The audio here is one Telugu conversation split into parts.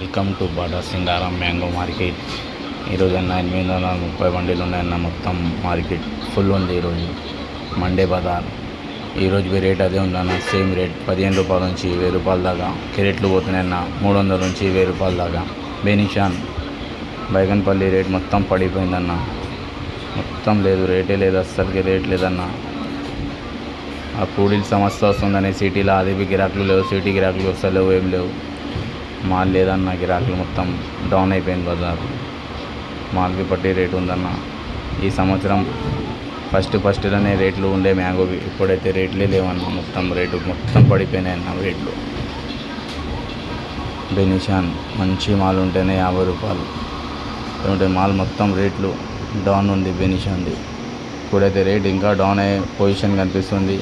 Welcome to Bata Singaram mango market. ఈరోజు అన్న 830 బండిలు ఉన్నాయన్న. మొత్తం మార్కెట్ ఫుల్ ఉంది ఈరోజు. మండే బజార్ ఈరోజు రేట్ అదే ఉందన్న. సేమ్ రేట్ 15 రూపాయల నుంచి 1000 రూపాయల దాకా కెరెట్లు పోతున్నాయన్న. 300 నుంచి 1000 రూపాయల దాకా. బెనిషాన్ బైగన్పల్లి రేట్ మొత్తం పడిపోయిందన్న. మొత్తం లేదు, రేటే లేదు, అస్సలకి రేట్ లేదన్న. ఆ పూడీలు సమస్య వస్తుందని సిటీలో అది గిరాకులు లేవు, సిటీ గిరాకులు వస్తలేవు, ఏం లేవు. మాల్ లేదన్న, గిరాకులు మొత్తం డౌన్ అయిపోయింది బజార్. మాల్కి పట్టి రేటు ఉందన్న. ఈ సంవత్సరం ఫస్ట్లోనే రేట్లు ఉండే మ్యాంగోవి, ఇప్పుడైతే రేట్లే లేవన్న. మొత్తం పడిపోయినాయి అన్న రేట్లు. బెనిషాన్ మంచి మాల్ ఉంటేనే 50 రూపాయలు ఉంటే మాల్ మొత్తం రేట్లు డౌన్ ఉంది బెనిషాన్ది. ఇప్పుడైతే రేట్ ఇంకా డౌన్ అయ్యే పొజిషన్ కనిపిస్తుంది.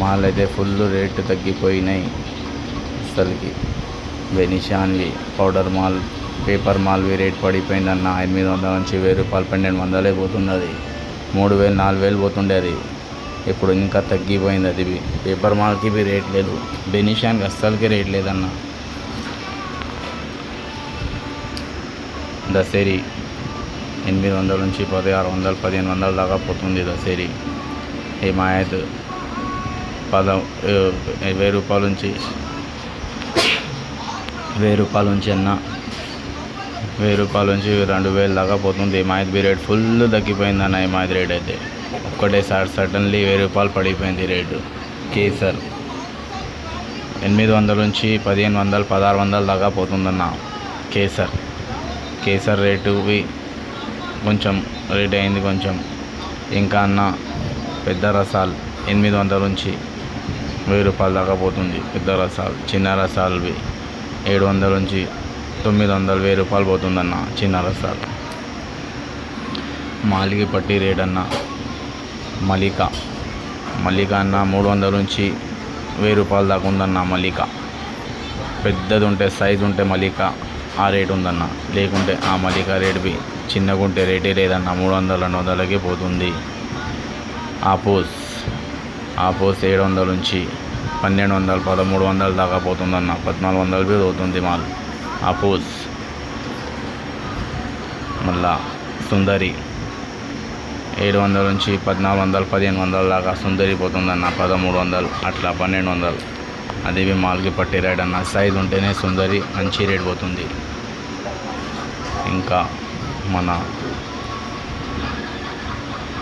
మాల్ అయితే ఫుల్ రేటు తగ్గిపోయినాయి అసలుకి. బెనిషాన్వి పౌడర్ మాల్, పేపర్ మాల్వి రేట్ పడిపోయిందన్న. 800 నుంచి 1000 రూపాయలు, 1200 పోతున్నది. 3000 4000 పోతుండే అది. ఇప్పుడు ఇంకా తగ్గిపోయింది అది. పేపర్ మాల్కి రేట్ లేదు, బెనిషాన్కి అస్సలకి రేట్ లేదన్న. దసేరి 800 నుంచి 1600 1500 దాకా పోతుంది దసేరి. హిమాయత్ 1000 రూపాయల నుంచి 1000 రూపాయల నుంచి అన్న 1000 రూపాయల నుంచి 2000 దాకా పోతుంది. హిమాయత్ రేట్ ఫుల్ తగ్గిపోయిందన్న. హిమాయత్ రేట్ అయితే ఒక్కటేసారి సడన్లీ 1000 రూపాయలు పడిపోయింది రేటు. కేసర్ 800 నుంచి 1500 1600 దాకా పోతుందన్న. కేసర్ రేటు కొంచెం రేట్ అయింది కొంచెం. ఇంకా అన్న పెద్ద రసాలు 800 నుంచి 1000 రూపాయల దాకా పోతుంది పెద్ద రసాలు. చిన్న రసాలువి 700 నుంచి 900 1000 రూపాయలు పోతుందన్న చిన్న రసాలు. మాలికి పట్టి రేట్ అన్న. మలికా అన్న 300 నుంచి 1000 రూపాయల దాకా ఉందన్న. మలికా పెద్దది ఉంటే, సైజు ఉంటే మలికా ఆ రేటు ఉందన్న. లేకుంటే ఆ మలికా రేటువి చిన్నగా ఉంటే రేటే లేదన్న. 300 200కి పోతుంది. ఆపోస్ 700 నుంచి 1200 1300 దాకా పోతుందన్న. 1400 పోతుంది మాల్ ఆపోస్. మళ్ళా సుందరి 700 నుంచి 1400 1500 దాకా సుందరి పోతుందన్న. 1300 అట్లా 1200 అది మాల్కి పట్టి రేట్ అన్న. సైజు ఉంటేనే సుందరి మంచి రేట్ పోతుంది. ఇంకా మన